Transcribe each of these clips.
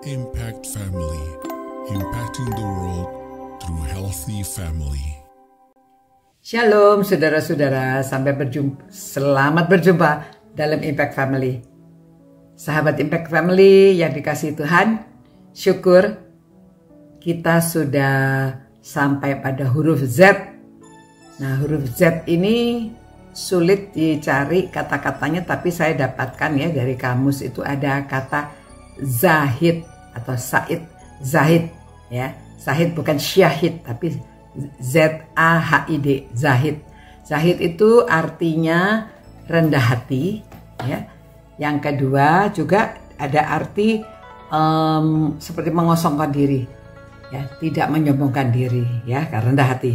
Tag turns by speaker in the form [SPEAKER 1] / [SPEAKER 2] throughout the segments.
[SPEAKER 1] Impact Family, impacting the world through healthy family.
[SPEAKER 2] Shalom saudara-saudara, selamat berjumpa dalam Impact Family. Sahabat Impact Family yang dikasihi Tuhan, syukur kita sudah sampai pada huruf Z. Nah, huruf Z ini sulit dicari kata-katanya, tapi saya dapatkan ya dari kamus itu ada kata Zahid atau Said, Zahid ya. Zahid bukan syahid tapi Z-A-H-I-D, Zahid. Zahid itu artinya rendah hati ya. Yang kedua juga ada arti seperti mengosongkan diri ya, tidak menyombongkan diri ya, karena rendah hati.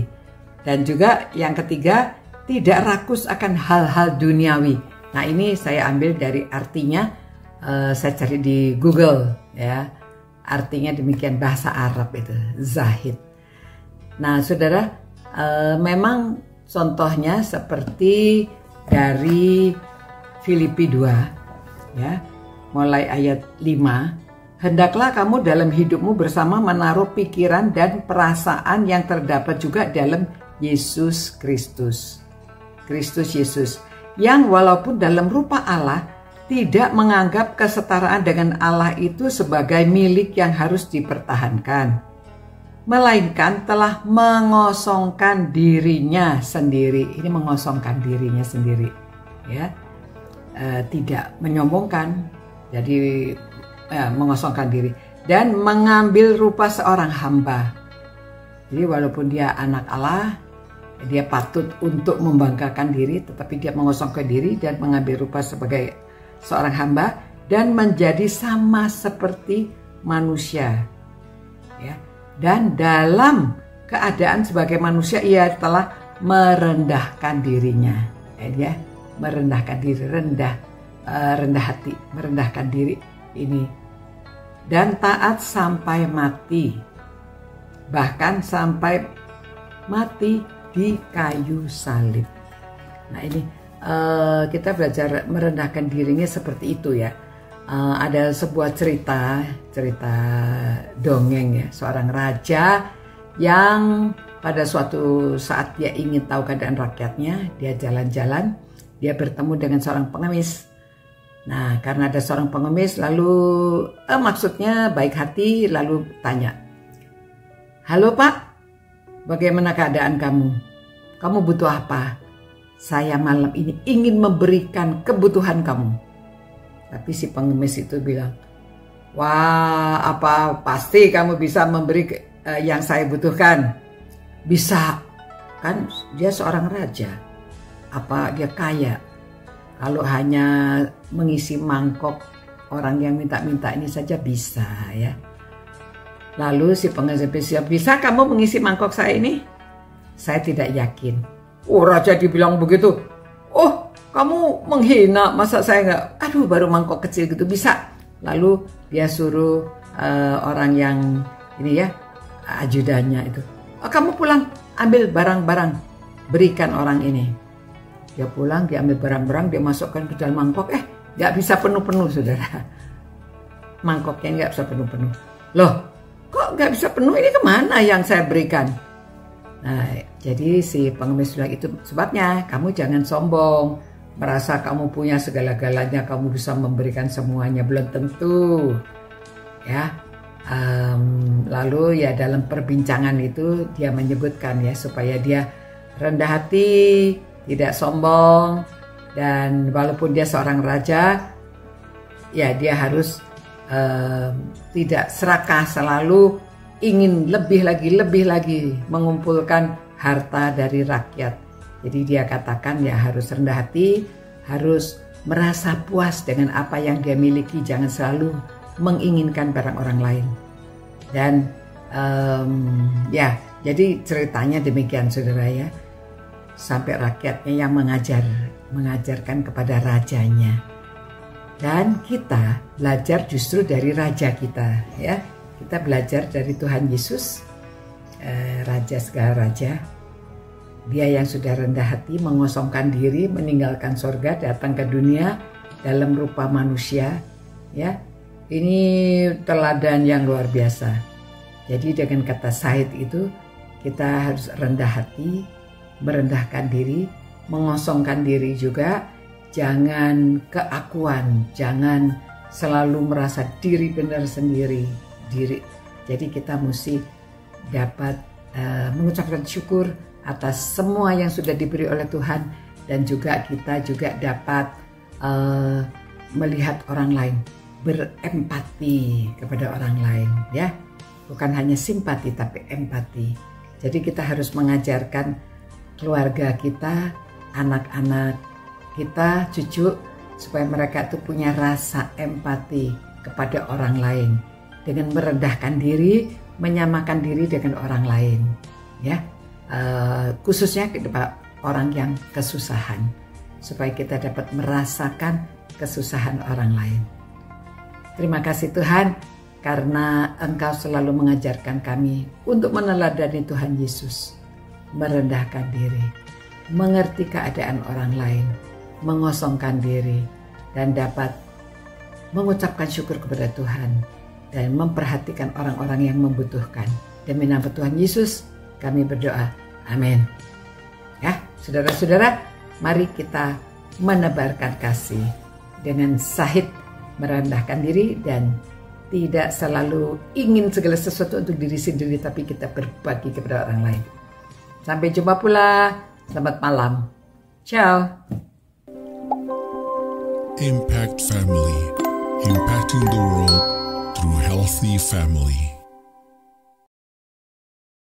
[SPEAKER 2] Dan juga yang ketiga, tidak rakus akan hal-hal duniawi. Nah, ini saya ambil dari artinya, saya cari di Google ya. Artinya demikian, bahasa Arab itu Zahid. Nah, saudara, memang contohnya seperti dari Filipi 2 ya, mulai ayat 5. Hendaklah kamu dalam hidupmu bersama menaruh pikiran dan perasaan yang terdapat juga dalam Yesus Kristus. Kristus Yesus, yang walaupun dalam rupa Allah tidak menganggap kesetaraan dengan Allah itu sebagai milik yang harus dipertahankan, melainkan telah mengosongkan dirinya sendiri. Ini mengosongkan dirinya sendiri ya, tidak menyombongkan, jadi mengosongkan diri dan mengambil rupa seorang hamba. Jadi walaupun dia anak Allah, dia patut untuk membanggakan diri, tetapi dia mengosongkan diri dan mengambil rupa sebagai seorang hamba dan menjadi sama seperti manusia ya. Dan dalam keadaan sebagai manusia ia telah merendahkan dirinya ya, merendahkan diri, rendah hati, merendahkan diri ini, dan taat sampai mati, bahkan sampai mati di kayu salib. Nah, ini kita belajar merendahkan dirinya seperti itu ya. Ada sebuah cerita dongeng ya, seorang raja yang pada suatu saat dia ingin tahu keadaan rakyatnya, dia jalan-jalan, dia bertemu dengan seorang pengemis. Nah, karena ada seorang pengemis, lalu maksudnya baik hati, lalu tanya, "Halo Pak, bagaimana keadaan kamu? Kamu butuh apa? Saya malam ini ingin memberikan kebutuhan kamu." Tapi si pengemis itu bilang, "Wah, apa pasti kamu bisa memberi yang saya butuhkan?" "Bisa, kan dia seorang raja. Apa dia kaya? Kalau hanya mengisi mangkok orang yang minta-minta ini saja bisa ya." Lalu si pengemis bilang, "Bisa kamu mengisi mangkok saya ini?" "Saya tidak yakin." Oh, raja dibilang begitu. "Oh, kamu menghina, masa saya nggak, aduh baru mangkok kecil gitu bisa." Lalu dia suruh orang yang ini ya, ajudannya itu, "Kamu pulang, ambil barang-barang, berikan orang ini." Dia pulang, dia ambil barang-barang, dia masukkan ke dalam mangkok, nggak bisa penuh-penuh saudara. Mangkoknya nggak bisa penuh-penuh. "Loh, kok nggak bisa penuh, ini kemana yang saya berikan?" Nah, jadi si pengemis bilang, "Itu sebabnya kamu jangan sombong, merasa kamu punya segala-galanya, kamu bisa memberikan semuanya, belum tentu ya." Lalu ya dalam perbincangan itu dia menyebutkan ya, supaya dia rendah hati, tidak sombong, dan walaupun dia seorang raja ya dia harus tidak serakah, selalu ingin lebih lagi mengumpulkan harta dari rakyat. Jadi dia katakan ya harus rendah hati, harus merasa puas dengan apa yang dia miliki, jangan selalu menginginkan barang orang lain. Dan ya jadi ceritanya demikian saudara ya, sampai rakyatnya yang mengajarkan kepada rajanya. Dan kita belajar justru dari raja kita ya. Kita belajar dari Tuhan Yesus, Raja segala raja. Dia yang sudah rendah hati, mengosongkan diri, meninggalkan sorga, datang ke dunia dalam rupa manusia, ya, Ini teladan yang luar biasa. Jadi dengan kata Syahid itu kita harus rendah hati, merendahkan diri, mengosongkan diri juga. Jangan keakuan, jangan selalu merasa diri benar sendiri. Jadi kita mesti dapat mengucapkan syukur atas semua yang sudah diberi oleh Tuhan, dan juga kita juga dapat melihat orang lain, berempati kepada orang lain, ya, bukan hanya simpati tapi empati. Jadi kita harus mengajarkan keluarga kita, anak-anak kita, cucu, supaya mereka itu punya rasa empati kepada orang lain dengan merendahkan diri, menyamakan diri dengan orang lain, ya, khususnya kepada orang yang kesusahan, supaya kita dapat merasakan kesusahan orang lain. Terima kasih Tuhan, karena Engkau selalu mengajarkan kami untuk meneladani Tuhan Yesus, merendahkan diri, mengerti keadaan orang lain, mengosongkan diri, dan dapat mengucapkan syukur kepada Tuhan dan memperhatikan orang-orang yang membutuhkan. Demi nama Tuhan Yesus kami berdoa, amin. Ya, saudara-saudara, mari kita menebarkan kasih dengan Syahid, merendahkan diri dan tidak selalu ingin segala sesuatu untuk diri sendiri, tapi kita berbagi kepada orang lain. Sampai jumpa pula, selamat malam. Ciao.
[SPEAKER 1] Impact Family, impacting the world through healthy family.